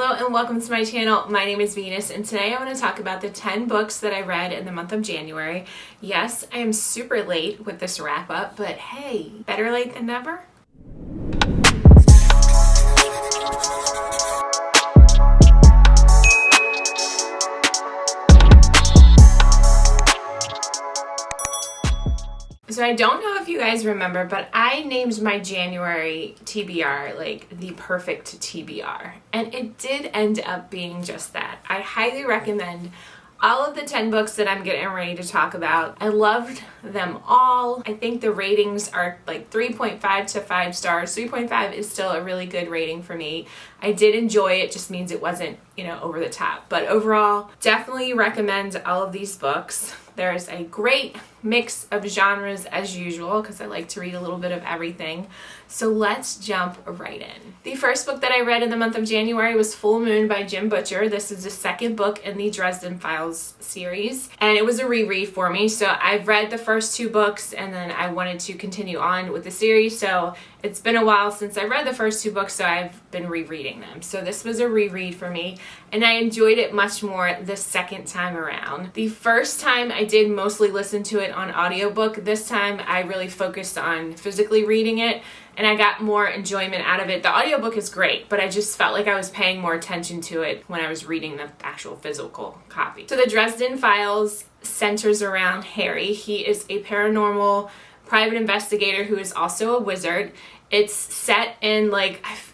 Hello and welcome to my channel. My name is Venus and today I want to talk about the 10 books that I read in the month of January. Yes, I am super late with this wrap up, but hey, better late than never. So I don't know if you guys remember, but I named my January TBR like the perfect TBR, and it did end up being just that. I highly recommend all of the 10 books that I'm getting ready to talk about. I loved them all. I think the ratings are like 3.5 to 5 stars. 3.5 is still a really good rating for me. I did enjoy it, just means it wasn't, over the top. But overall, definitely recommend all of these books. There's a great mix of genres as usual because I like to read a little bit of everything. So let's jump right in. The first book that I read in the month of January was Full Moon by Jim Butcher. This is the second book in the Dresden Files series, and it was a reread for me. So I've read the first 2 books and then I wanted to continue on with the series. So it's been a while since I read the first 2 books, so I've been rereading them. So this was a reread for me, and I enjoyed it much more the second time around. The first time I did mostly listen to it on audiobook. This time I really focused on physically reading it, and I got more enjoyment out of it. The audiobook is great, but I just felt like I was paying more attention to it when I was reading the actual physical copy. So the Dresden Files centers around Harry. He is a paranormal private investigator who is also a wizard. It's set in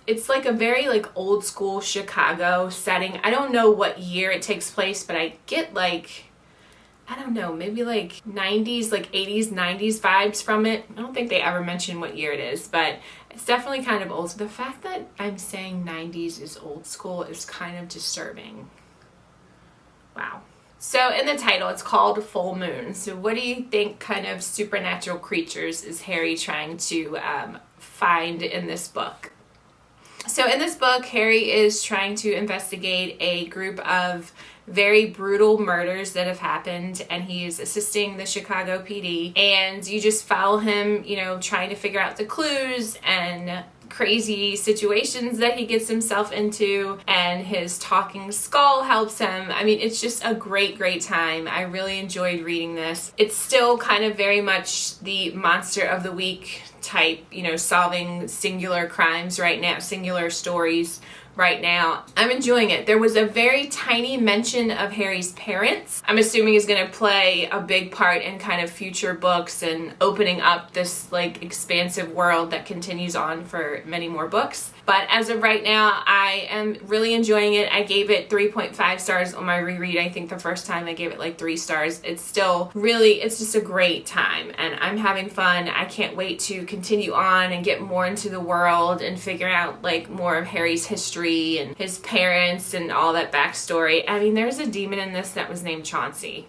it's like a very old school Chicago setting. I don't know what year it takes place, but I get I don't know, maybe 90s, 80s, 90s vibes from it. I don't think they ever mention what year it is, but it's definitely kind of old. So the fact that I'm saying 90s is old school is kind of disturbing. Wow. So in the title, it's called Full Moon. So what do you think kind of supernatural creatures is Harry trying to find in this book? So in this book, Harry is trying to investigate a group of very brutal murders that have happened, and he's assisting the Chicago PD, and you just follow him, trying to figure out the clues and crazy situations that he gets himself into, and his talking skull helps him. I mean, it's just a great time. I really enjoyed reading this. It's still kind of very much the monster of the week type, solving singular crimes right now, singular stories right now. I'm enjoying it. There was a very tiny mention of Harry's parents. I'm assuming is going to play a big part in kind of future books and opening up this expansive world that continues on for many more books. But as of right now, I am really enjoying it. I gave it 3.5 stars on my reread. I think the first time I gave it 3 stars. It's still really, it's just a great time and I'm having fun. I can't wait to continue on and get more into the world and figure out more of Harry's history and his parents and all that backstory. I mean, there's a demon in this that was named Chauncey.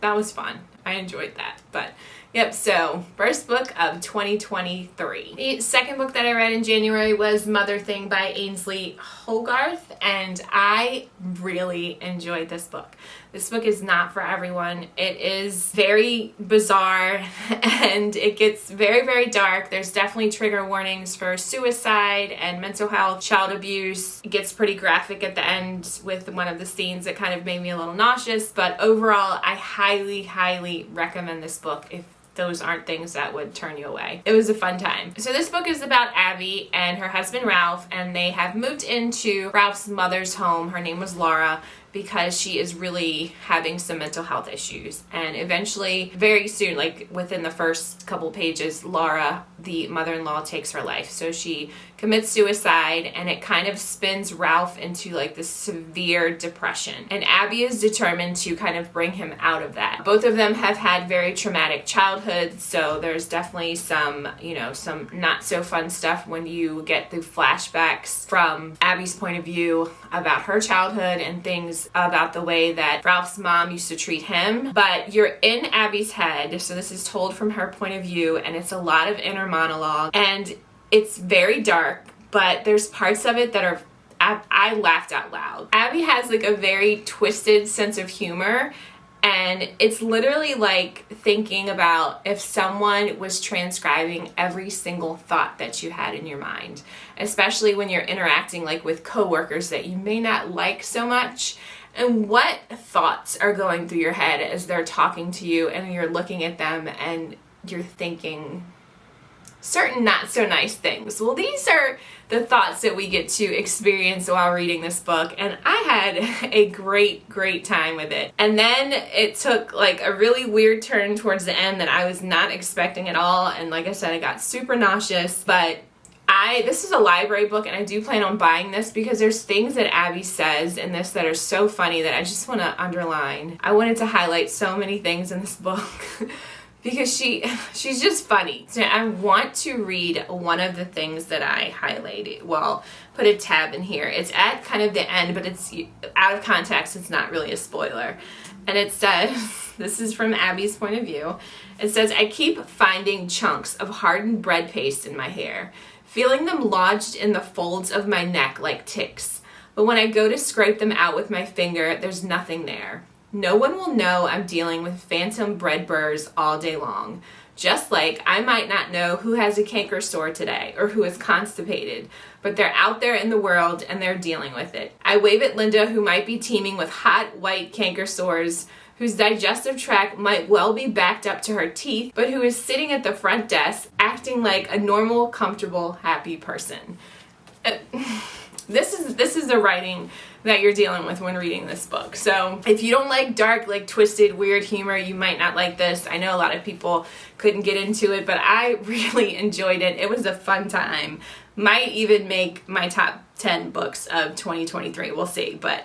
That was fun. I enjoyed that. But yep, so first book of 2023. The second book that I read in January was Mother Thing by Ainsley Hogarth, and I really enjoyed this book. This book is not for everyone. It is very bizarre and it gets very dark. There's definitely trigger warnings for suicide and mental health, child abuse. It gets pretty graphic at the end with one of the scenes that kind of made me a little nauseous, but overall I highly recommend this book if those aren't things that would turn you away. It was a fun time. So this book is about Abby and her husband Ralph, and they have moved into Ralph's mother's home. Her name was Laura, because she is really having some mental health issues. And eventually, very soon, within the first couple pages, Laura, the mother-in-law, takes her life. So she commits suicide, and it kind of spins Ralph into this severe depression. And Abby is determined to kind of bring him out of that. Both of them have had very traumatic childhoods, so there's definitely some, some not so fun stuff when you get the flashbacks from Abby's point of view about her childhood and things about the way that Ralph's mom used to treat him. But you're in Abby's head, so this is told from her point of view, and it's a lot of inner monologue, and it's very dark, but there's parts of it that are, I laughed out loud. Abby has a very twisted sense of humor, And it's literally like thinking about if someone was transcribing every single thought that you had in your mind, especially when you're interacting like with coworkers that you may not like so much, and what thoughts are going through your head as they're talking to you and you're looking at them and you're thinking certain not so nice things. Well, these are the thoughts that we get to experience while reading this book, and I had a great time with it. And then it took like a really weird turn towards the end that I was not expecting at all, and like I said, I got super nauseous. But this is a library book, and I do plan on buying this because there's things that Abby says in this that are so funny that I just want to underline. I wanted to highlight so many things in this book because she's just funny. So I want to read one of the things that I highlighted. Well, put a tab in here. It's at kind of the end, but it's out of context. It's not really a spoiler. And it says, this is from Abby's point of view. It says, I keep finding chunks of hardened bread paste in my hair, feeling them lodged in the folds of my neck like ticks. But when I go to scrape them out with my finger, there's nothing there. No one will know I'm dealing with phantom bread burrs all day long. Just like I might not know who has a canker sore today or who is constipated, but they're out there in the world and they're dealing with it. I wave at Linda, who might be teeming with hot, white canker sores, whose digestive tract might well be backed up to her teeth, but who is sitting at the front desk acting like a normal, comfortable, happy person. This is the writing that you're dealing with when reading this book. So if you don't like dark, like twisted, weird humor, you might not like this. I know a lot of people couldn't get into it, but I really enjoyed it. It was a fun time. Might even make my top 10 books of 2023. We'll see, but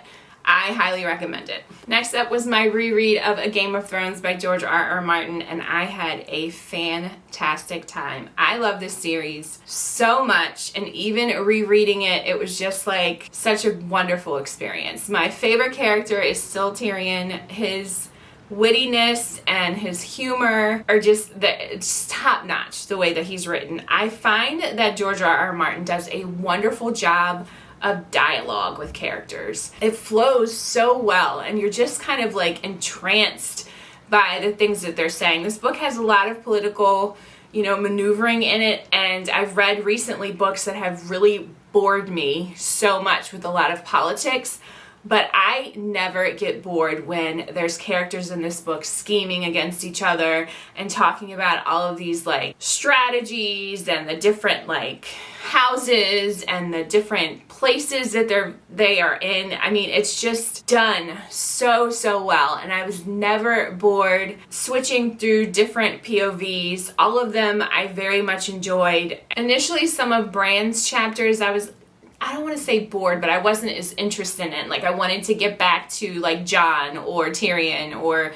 I highly recommend it. Next up was my reread of A Game of Thrones by George R.R. Martin, and I had a fantastic time. I love this series so much, and even rereading it, it was just like such a wonderful experience. My favorite character is still Tyrion. His wittiness and his humor are it's top notch, the way that he's written. I find that George R.R. Martin does a wonderful job of dialogue with characters. It flows so well, and you're just kind of like entranced by the things that they're saying. This book has a lot of political, maneuvering in it, and I've read recently books that have really bored me so much with a lot of politics, but I never get bored when there's characters in this book scheming against each other and talking about all of these like strategies and the different like houses and the different places that they are in. I mean, it's just done so well, and I was never bored switching through different POVs. All of them I very much enjoyed. Initially, some of Bran's chapters I don't want to say bored, but I wasn't as interested in. Like, I wanted to get back to like Jon or Tyrion or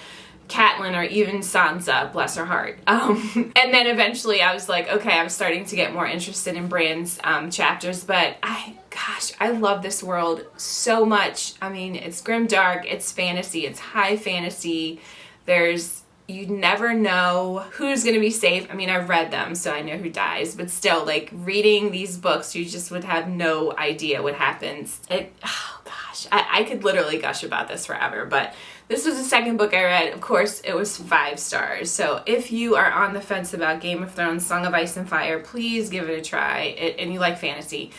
Catelyn or even Sansa, bless her heart. And then eventually I was like, okay, I was starting to get more interested in Bran's chapters, but I love this world so much. I mean, it's grimdark, it's fantasy, it's high fantasy. You never know who's going to be safe. I mean, I've read them, so I know who dies, but still, like, reading these books, you just would have no idea what happens. I could literally gush about this forever, but this was the second book I read. Of course, it was 5 stars. So if you are on the fence about Game of Thrones, Song of Ice and Fire, please give it a try. And you like fantasy,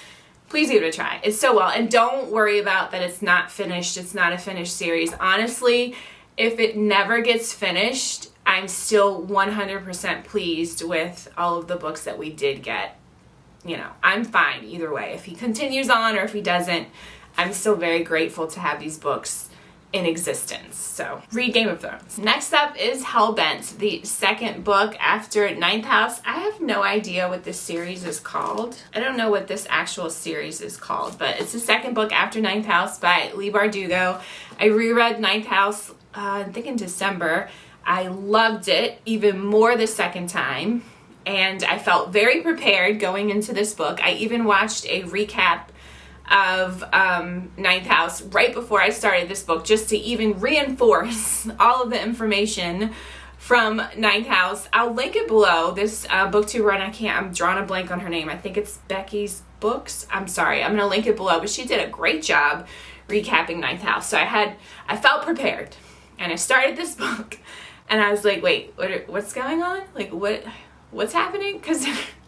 please give it a try. It's so well. And don't worry about that it's not finished. It's not a finished series. Honestly, if it never gets finished, I'm still 100% pleased with all of the books that we did get. I'm fine either way. If he continues on or if he doesn't, I'm still very grateful to have these books in existence. So read Game of Thrones. Next up is Hellbent, the second book after Ninth House. I have no idea what this series is called. I don't know what this actual series is called, but it's the second book after Ninth House by Leigh Bardugo. I reread Ninth House I think in December. I loved it even more the second time, and I felt very prepared going into this book. I even watched a recap of Ninth House right before I started this book, just to even reinforce all of the information from Ninth House. I'll link it below. This booktuber, and I'm drawing a blank on her name. I think it's Becky's Books. I'm sorry. I'm going to link it below, but she did a great job recapping Ninth House. So I felt prepared. And I started this book and I was like, wait, what's going on? Like, what's happening? Because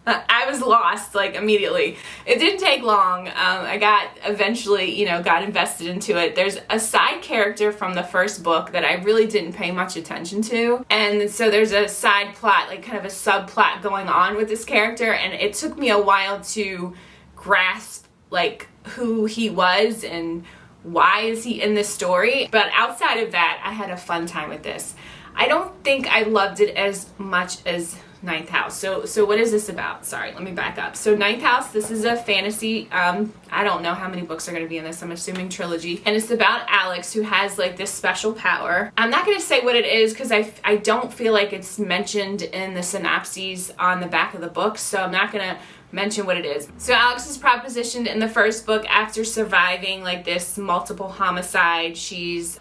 I was lost, like, immediately. It didn't take long. I got eventually, got invested into it. There's a side character from the first book that I really didn't pay much attention to. And so there's a side plot, like kind of a subplot going on with this character. And it took me a while to grasp, like, who he was and why is he in this story. But outside of that, I had a fun time with this. I don't think I loved it as much as Ninth House. So what is this about? Sorry, let me back up. So Ninth House, this is a fantasy, I don't know how many books are going to be in this, I'm assuming trilogy, and it's about Alex, who has like this special power. I'm not going to say what it is because I don't feel like it's mentioned in the synopses on the back of the book, so I'm not going to mention what it is. So Alex is propositioned in the first book after surviving like this multiple homicide.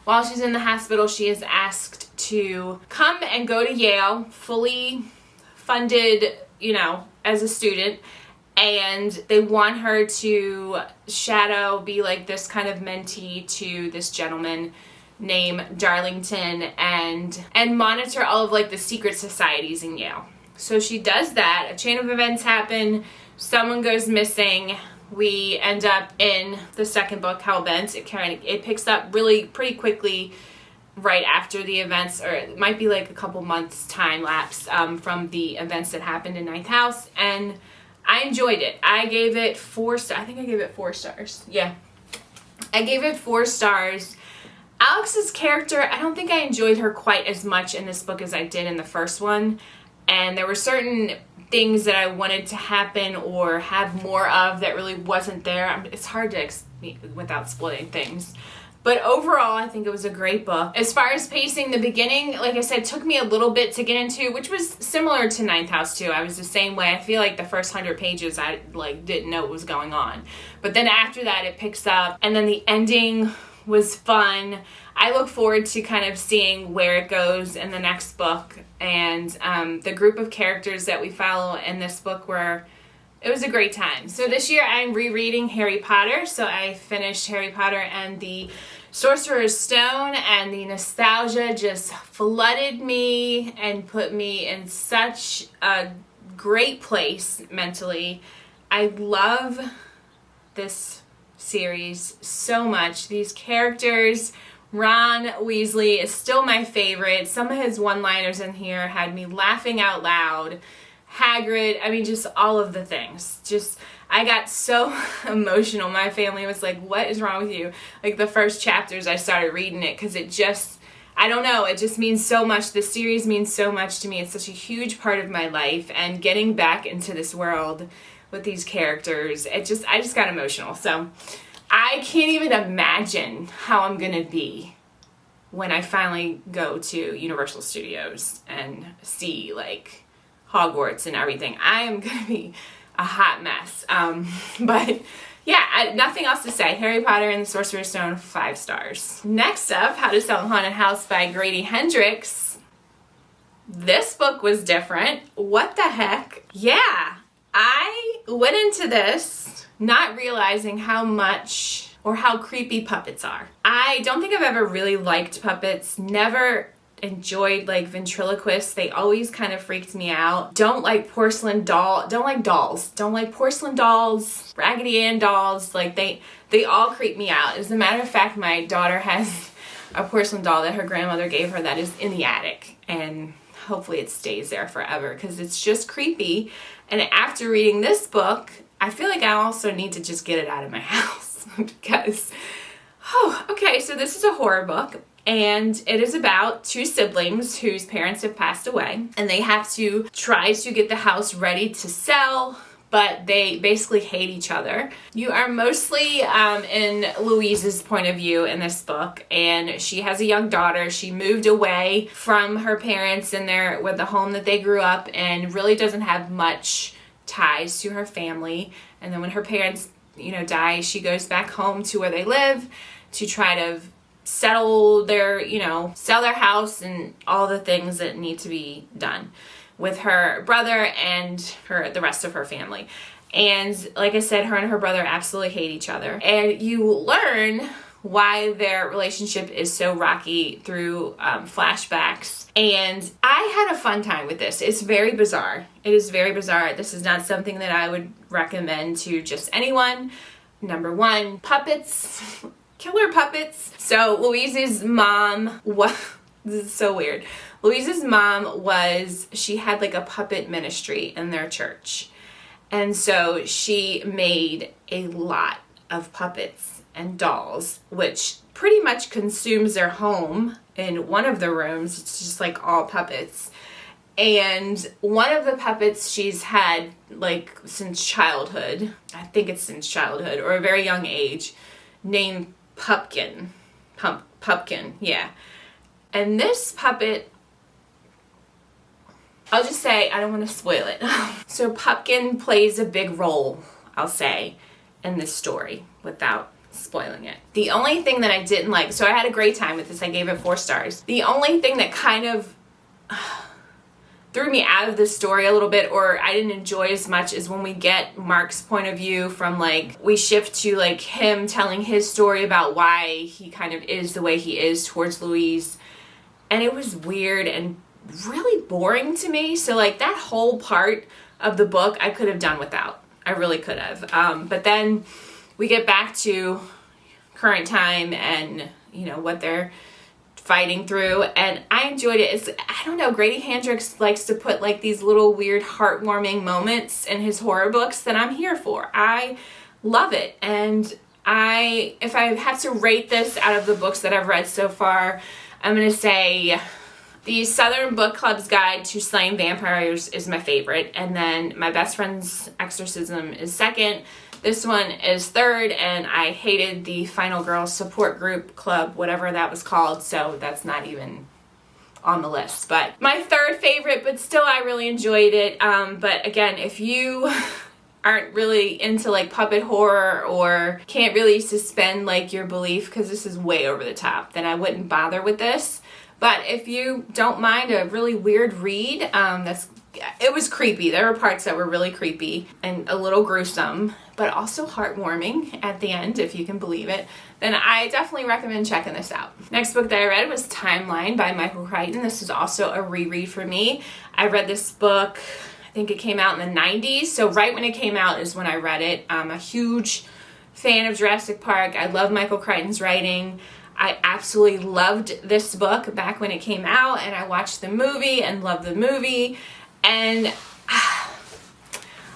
While she's in the hospital, she is asked to come and go to Yale, fully funded, as a student, and they want her to be like this kind of mentee to this gentleman named Darlington and monitor all of like the secret societies in Yale. So she does that. A chain of events happen. Someone goes missing. We end up in the second book, Hellbent. It picks up really pretty quickly right after the events, or it might be like a couple months time lapse from the events that happened in Ninth House, and I enjoyed it. I gave it 4 stars. I think I gave it 4 stars. Yeah. I gave it 4 stars. Alex's character, I don't think I enjoyed her quite as much in this book as I did in the first one, and there were certain things that I wanted to happen or have more of that really wasn't there. It's hard to explain without splitting things. But overall, I think it was a great book. As far as pacing, the beginning, like I said, took me a little bit to get into, which was similar to Ninth House too. I was the same way. I feel like the first 100 pages, I didn't know what was going on. But then after that, it picks up, and then the ending was fun. I look forward to kind of seeing where it goes in the next book. And the group of characters that we follow in this book it was a great time. So this year I'm rereading Harry Potter. So I finished Harry Potter and the Sorcerer's Stone, and the nostalgia just flooded me and put me in such a great place mentally. I love this series so much. These characters, Ron Weasley is still my favorite. Some of his one-liners in here had me laughing out loud. Hagrid, just all of the things. I got so emotional. My family was like, what is wrong with you? Like the first chapters I started reading it because I don't know, it just means so much. The series means so much to me. It's such a huge part of my life, and getting back into this world with these characters, I just got emotional. So I can't even imagine how I'm gonna be when I finally go to Universal Studios and see like Hogwarts and everything. I am gonna be a hot mess. But yeah, nothing else to say. Harry Potter and the Sorcerer's Stone, 5 stars. Next up, How to Sell a Haunted House by Grady Hendrix. This book was different. What the heck? Yeah, I went into this not realizing how much or how creepy puppets are. I don't think I've ever really liked puppets. Never enjoyed like ventriloquists. They always kind of freaked me out. Don't like porcelain doll. Don't like dolls. Don't like porcelain dolls. Raggedy Ann dolls. Like they all creep me out. As a matter of fact, my daughter has a porcelain doll that her grandmother gave her that is in the attic, and hopefully it stays there forever because it's just creepy. And after reading this book, I feel like I also need to just get it out of my house because, okay, so this is a horror book. And it is about 2 siblings whose parents have passed away, and they have to try to get the house ready to sell, but they basically hate each other. You are mostly in Louise's point of view in this book, and she has a young daughter. She moved away from her parents with the home that they grew up in, really doesn't have much ties to her family. And then when her parents, die, she goes back home to where they live to try to sell their house and all the things that need to be done with her brother and the rest of her family. And like I said, her and her brother absolutely hate each other. And you learn why their relationship is so rocky through flashbacks. And I had a fun time with this. It's very bizarre. It is very bizarre. This is not something that I would recommend to just anyone. Number one, puppets. Killer puppets. So Louise's mom this is so weird. Louise's mom she had like a puppet ministry in their church. And so she made a lot of puppets and dolls, which pretty much consumes their home. In one of the rooms, it's just like all puppets. And one of the puppets she's had like since childhood, I think it's since childhood or a very young age, named Pumpkin. Pumpkin, yeah. And this puppet, I'll just say, I don't want to spoil it. So Pumpkin plays a big role, I'll say, in this story without spoiling it. The only thing that I didn't like, so I had a great time with this. I gave it 4 stars. The only thing that kind of threw me out of the story a little bit, or I didn't enjoy as much, is when we get Mark's point of view from like, we shift to like him telling his story about why he kind of is the way he is towards Louise. And it was weird and really boring to me. So like that whole part of the book I could have done without. I really could have. But then we get back to current time and, you know, what they're fighting through, and I enjoyed it. I don't know, Grady Hendrix likes to put like these little weird heartwarming moments in his horror books that I'm here for. I love it. And if I have to rate this out of the books that I've read so far, I'm going to say the Southern Book Club's Guide to Slaying Vampires is my favorite, and then My Best Friend's Exorcism is second. This one is third, and I hated the Final Girls Support Group Club, whatever that was called, so that's not even on the list. But my third favorite, but still I really enjoyed it. But again, if you aren't really into like puppet horror or can't really suspend like your belief, because this is way over the top, then I wouldn't bother with this. But if you don't mind a really weird read, it was creepy. There were parts that were really creepy and a little gruesome, but also heartwarming at the end, if you can believe it, then I definitely recommend checking this out. Next book that I read was Timeline by Michael Chrichton. This is also a reread for me. I read this book, I think it came out in the 90s, so right when it came out is when I read it. I'm a huge fan of Jurassic Park. I love Michael Crichton's writing. I absolutely loved this book back when it came out, and I watched the movie and loved the movie. And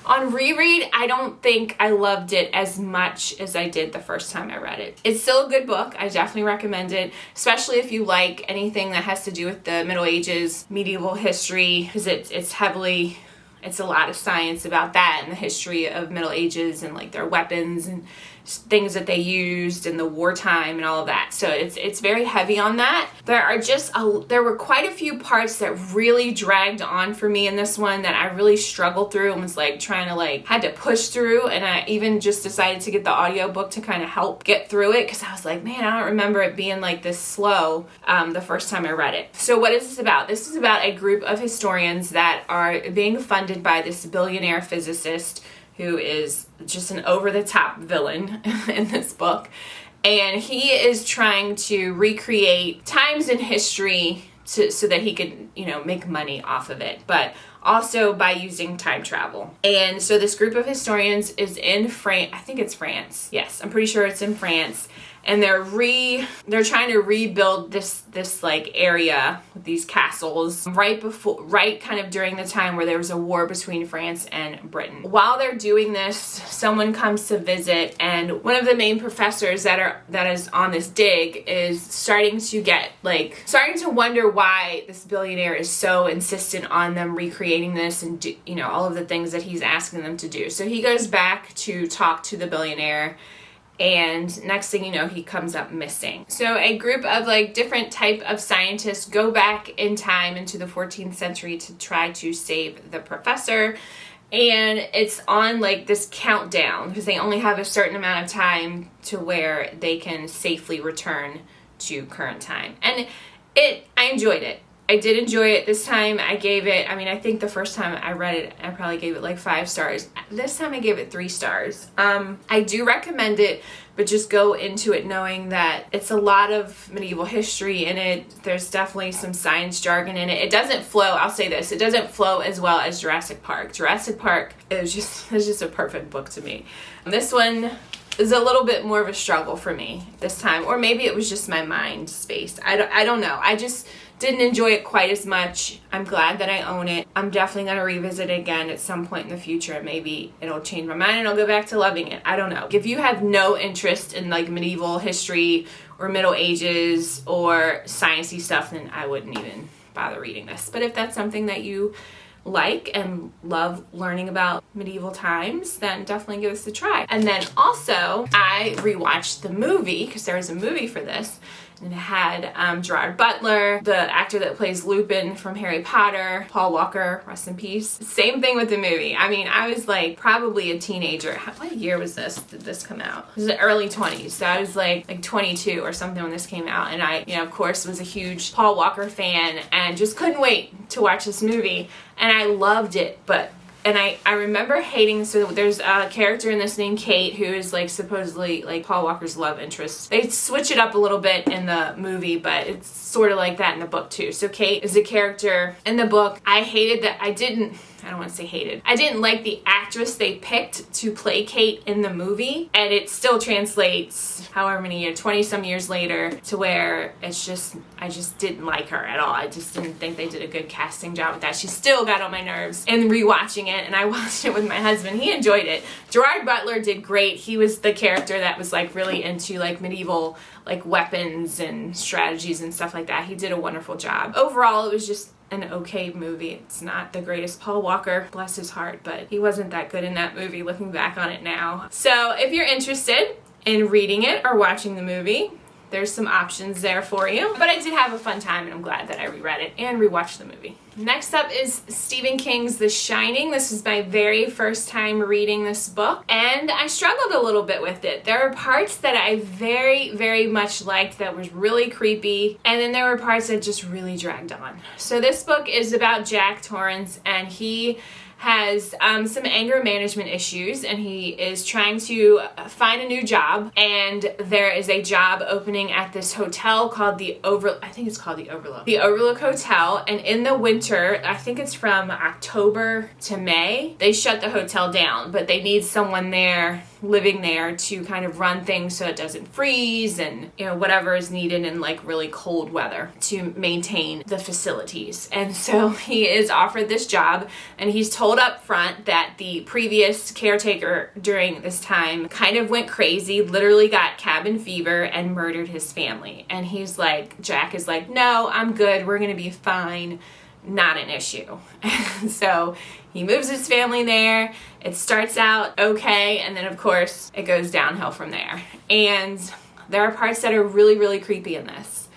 on reread, I don't think I loved it as much as I did the first time I read it. It's still a good book. I definitely recommend it, especially if you like anything that has to do with the Middle Ages, medieval history, because it's a lot of science about that and the history of Middle Ages and like their weapons and things that they used in the wartime and all of that. So it's very heavy on that. There were quite a few parts that really dragged on for me in this one that I really struggled through and was like trying to had to push through, and I even just decided to get the audiobook to kind of help get through it, because I was like, man, I don't remember it being like this slow the first time I read it. So what is this about? This is about a group of historians that are being funded by this billionaire physicist who is just an over-the-top villain in this book. And he is trying to recreate times in history so that he could, make money off of it, but also by using time travel. And so this group of historians is in France. I think it's France. Yes, I'm pretty sure it's in France. And they're trying to rebuild this area with these castles right kind of during the time where there was a war between France and Britain. While they're doing this, someone comes to visit, and one of the main professors that is on this dig is starting to wonder why this billionaire is so insistent on them recreating this and all of the things that he's asking them to do. So he goes back to talk to the billionaire, and next thing you know, he comes up missing. So a group of different type of scientists go back in time into the 14th century to try to save the professor. And it's on this countdown, because they only have a certain amount of time to where they can safely return to current time. And I enjoyed it. I did enjoy it. This time I gave it, I think the first time I read it, I probably gave it like 5 stars. This time I gave it 3 stars. I do recommend it, but just go into it knowing that it's a lot of medieval history in it. There's definitely some science jargon in it. It doesn't flow, I'll say this, it doesn't flow as well as Jurassic Park. Jurassic Park is just a perfect book to me. This one is a little bit more of a struggle for me this time, or maybe it was just my mind space. I don't know. I just didn't enjoy it quite as much. I'm glad that I own it. I'm definitely going to revisit it again at some point in the future. Maybe it'll change my mind and I'll go back to loving it. I don't know. If you have no interest in like medieval history or Middle Ages or sciencey stuff, then I wouldn't even bother reading this. But if that's something that you like and love learning about medieval times, then definitely give this a try. And then also I rewatched the movie, because there was a movie for this, and it had Gerard Butler, the actor that plays Lupin from Harry Potter, Paul Walker, rest in peace. Same thing with the movie. I was like probably a teenager. What year was this? Did this come out? It was the early 20s. So I was like 22 or something when this came out. And I, of course, was a huge Paul Walker fan and just couldn't wait to watch this movie. And I loved it, and I remember hating, so there's a character in this named Kate who is like supposedly like Paul Walker's love interest. They switch it up a little bit in the movie, but it's sort of like that in the book too. So Kate is a character in the book. I hated that I don't want to say hated. I didn't like the actress they picked to play Kate in the movie, and it still translates however many years, 20 some years later, to where I just didn't like her at all. I just didn't think they did a good casting job with that. She still got on my nerves. And rewatching it, and I watched it with my husband, he enjoyed it. Gerard Butler did great. He was the character that was like really into like medieval like weapons and strategies and stuff like that. He did a wonderful job. Overall, it was just an okay movie. It's not the greatest. Paul Walker, bless his heart, but he wasn't that good in that movie looking back on it now. So if you're interested in reading it or watching the movie, there's some options there for you. But I did have a fun time, and I'm glad that I reread it and rewatched the movie. Next up is Stephen King's The Shining. This is my very first time reading this book, and I struggled a little bit with it. There were parts that I very, very much liked that was really creepy, and then there were parts that just really dragged on. So this book is about Jack Torrance, and he has some anger management issues, and he is trying to find a new job, and there is a job opening at this hotel called the Overlook Hotel. And in the winter, I think it's from October to May, they shut the hotel down, but they need someone there living there to kind of run things so it doesn't freeze, and whatever is needed in like really cold weather to maintain the facilities. And so he is offered this job, and he's told up front that the previous caretaker during this time kind of went crazy, literally got cabin fever and murdered his family. And Jack is like, no, I'm good, we're gonna be fine, not an issue. And so he moves his family there. It starts out okay, and then of course it goes downhill from there. And there are parts that are really, really creepy in this.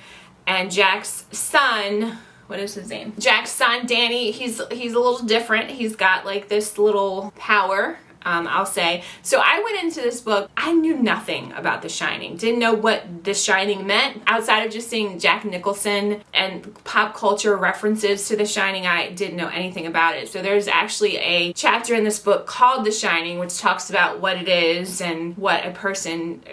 And Jack's son, what is his name? Jack's son, Danny, he's a little different. He's got like this little power, I'll say. So I went into this book, I knew nothing about The Shining. Didn't know what The Shining meant. Outside of just seeing Jack Nicholson and pop culture references to The Shining, I didn't know anything about it. So there's actually a chapter in this book called The Shining, which talks about what it is and what a person...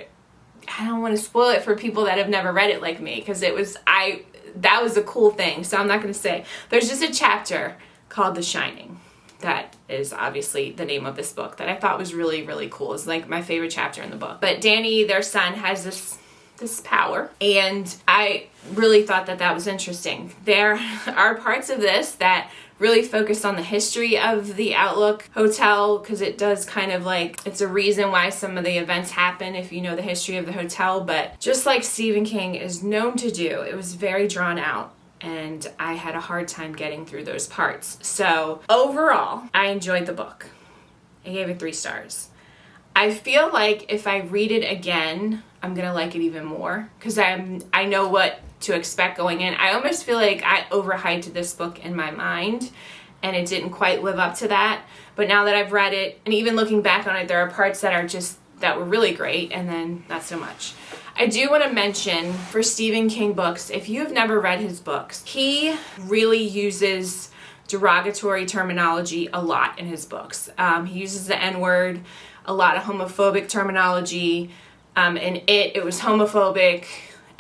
I don't want to spoil it for people that have never read it like me, because that was a cool thing. So I'm not going to say. There's just a chapter called The Shining. That is obviously the name of this book that I thought was really, really cool. It's like my favorite chapter in the book. But Danny, their son, has this power, and I really thought that was interesting. There are parts of this that really focus on the history of the Outlook Hotel, because it does kind of like, it's a reason why some of the events happen if you know the history of the hotel. But just like Stephen King is known to do, it was very drawn out, and I had a hard time getting through those parts. So overall, I enjoyed the book. I gave it 3 stars. I feel like if I read it again, I'm gonna like it even more, because I know what to expect going in. I almost feel like I overhyped this book in my mind, and it didn't quite live up to that. But now that I've read it, and even looking back on it, there are parts that were really great, and then not so much. I do want to mention for Stephen King books, if you have never read his books, he really uses derogatory terminology a lot in his books. He uses the N-word, a lot of homophobic terminology. In it was homophobic,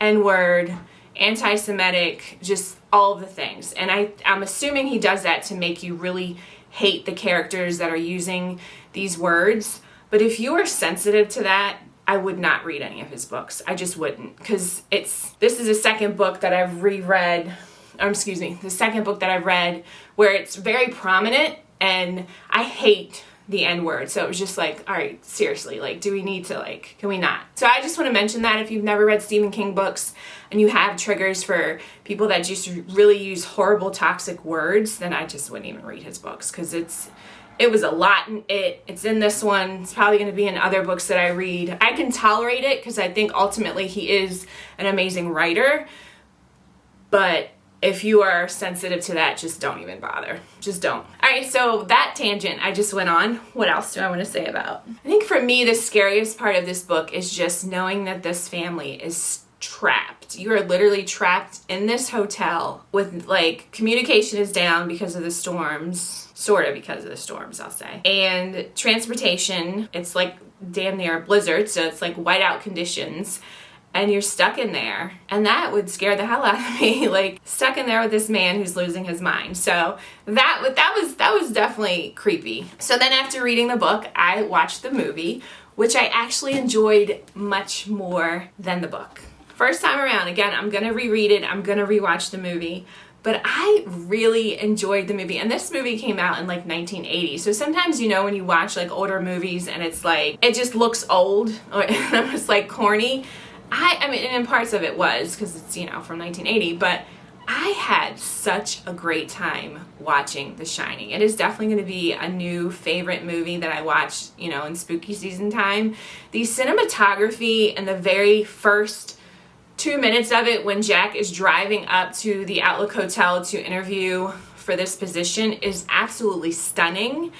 N-word, anti-Semitic, just all of the things. And I'm assuming he does that to make you really hate the characters that are using these words. But if you are sensitive to that, I would not read any of his books. I just wouldn't, because this is the second book that I've reread, the second book that I've read where it's very prominent, and I hate the N-word. So it was just like, all right, seriously, like, do we need to, like, can we not? So I just want to mention that if you've never read Stephen King books and you have triggers for people that just really use horrible, toxic words, then I just wouldn't even read his books, because it was a lot in it. It's in this one. It's probably going to be in other books that I read. I can tolerate it because I think ultimately he is an amazing writer. But if you are sensitive to that, just don't even bother. Just don't. All right, so that tangent I just went on. What else do I want to say about? I think for me, the scariest part of this book is just knowing that this family is trapped. You are literally trapped in this hotel with, like, communication is down because of the storms. Sort of because of the storms, I'll say. And transportation, it's like damn near a blizzard, so it's like whiteout conditions. And you're stuck in there, and that would scare the hell out of me. Like, stuck in there with this man who's losing his mind. So that was definitely creepy. So then after reading the book, I watched the movie, which I actually enjoyed much more than the book. First time around, again, I'm gonna reread it. I'm gonna rewatch the movie. But I really enjoyed the movie. And this movie came out in like 1980. So sometimes, you know, when you watch like older movies and it's like, it just looks old or it's like corny. I mean, and in parts of it was, because it's, you know, from 1980, but I had such a great time watching The Shining. It is definitely going to be a new favorite movie that I watch, you know, in spooky season time. The cinematography in the very first 2 minutes of it when Jack is driving up to the Outlook Hotel to interview for this position is absolutely stunning.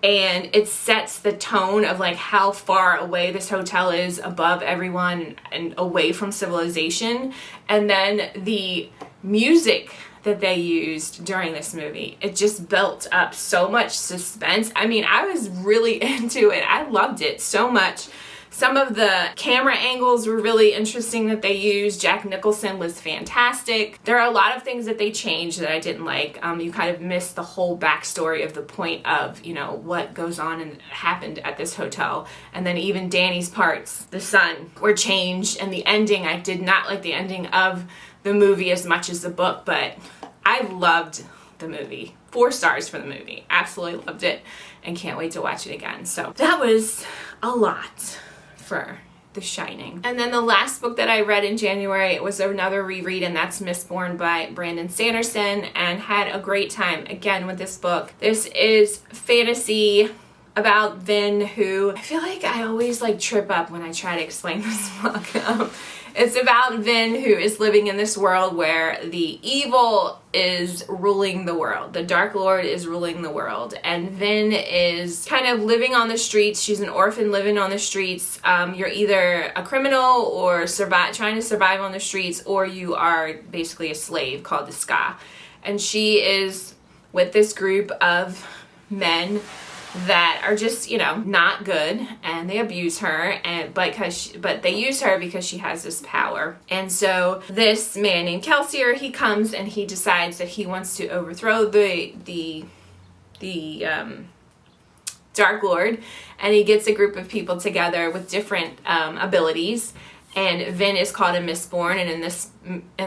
And it sets the tone of like how far away this hotel is above everyone and away from civilization. And then the music that they used during this movie, it just built up so much suspense. I mean, I was really into it. I loved it so much. Some of the camera angles were really interesting that they used. Jack Nicholson was fantastic. There are a lot of things that they changed that I didn't like. You kind of miss the whole backstory of the point of, you know, what goes on and happened at this hotel. And then even Danny's parts, the son, were changed. And the ending, I did not like the ending of the movie as much as the book, but I loved the movie. 4 stars for the movie. Absolutely loved it and can't wait to watch it again. So that was a lot for The Shining. And then the last book that I read in January, it was another reread, and that's Mistborn by Brandon Sanderson, and had a great time again with this book. This is fantasy about Vin, who I feel like I always like trip up when I try to explain this book. It's about Vin, who is living in this world where the evil is ruling the world. The Dark Lord is ruling the world. And Vin is kind of living on the streets. She's an orphan living on the streets. You're either a criminal or trying to survive on the streets, or you are basically a slave called the Ska. And she is with this group of men that are just, you know, not good, and they abuse her, but they use her because she has this power. And so this man named Kelsier, he comes and he decides that he wants to overthrow the Dark Lord, and he gets a group of people together with different abilities. And Vin is called a Mistborn, and in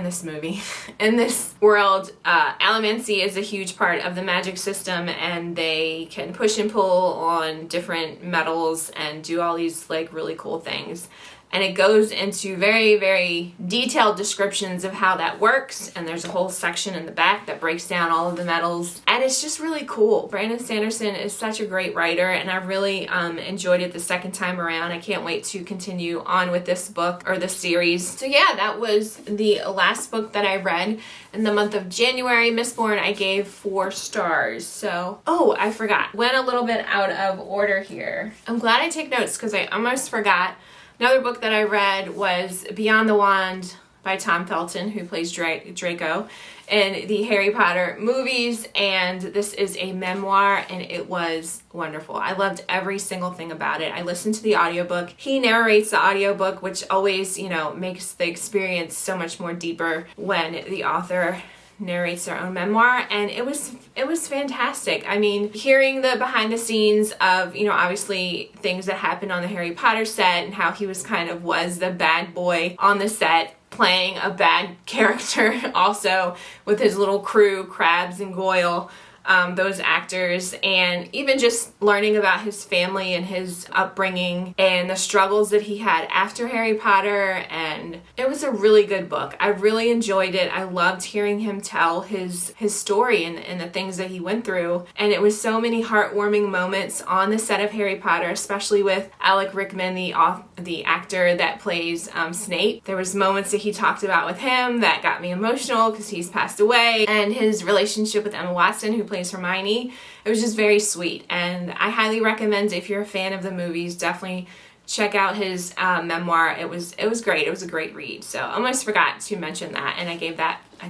this movie, in this world, Allomancy is a huge part of the magic system, and they can push and pull on different metals and do all these like really cool things. And it goes into very, very detailed descriptions of how that works. And there's a whole section in the back that breaks down all of the metals. And it's just really cool. Brandon Sanderson is such a great writer, and I really enjoyed it the second time around. I can't wait to continue on with this book, or this series. So yeah, that was the last book that I read in the month of January. Mistborn, I gave 4 stars. So, oh, I forgot. Went a little bit out of order here. I'm glad I take notes because I almost forgot. Another book that I read was Beyond the Wand by Tom Felton, who plays Draco in the Harry Potter movies, and this is a memoir, and it was wonderful. I loved every single thing about it. I listened to the audiobook. He narrates the audiobook, which always, you know, makes the experience so much more deeper when the author narrates their own memoir, and it was fantastic. I mean, hearing the behind the scenes of, you know, obviously things that happened on the Harry Potter set and how he was the bad boy on the set, playing a bad character also with his little crew, Crabs and Goyle, those actors, and even just learning about his family and his upbringing and the struggles that he had after Harry Potter. And it was a really good book. I really enjoyed it. I loved hearing him tell his story and the things that he went through. And it was so many heartwarming moments on the set of Harry Potter, especially with Alec Rickman, the actor that plays Snape. There was moments that he talked about with him that got me emotional because he's passed away, and his relationship with Emma Watson, who plays Hermione. It was just very sweet, and I highly recommend, if you're a fan of the movies, definitely check out his memoir. It was great. It was a great read. So I almost forgot to mention that, and I gave that, I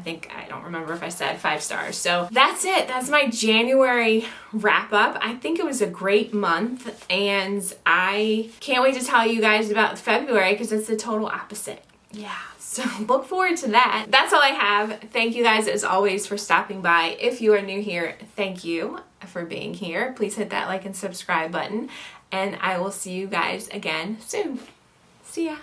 don't remember if I said 5 stars. So that's it. That's my January wrap up. I think it was a great month, and I can't wait to tell you guys about February because it's the total opposite. Yeah, so look forward to that. That's all I have. Thank you guys as always for stopping by. If you are new here, thank you for being here. Please hit that like and subscribe button, and I will see you guys again soon. See ya.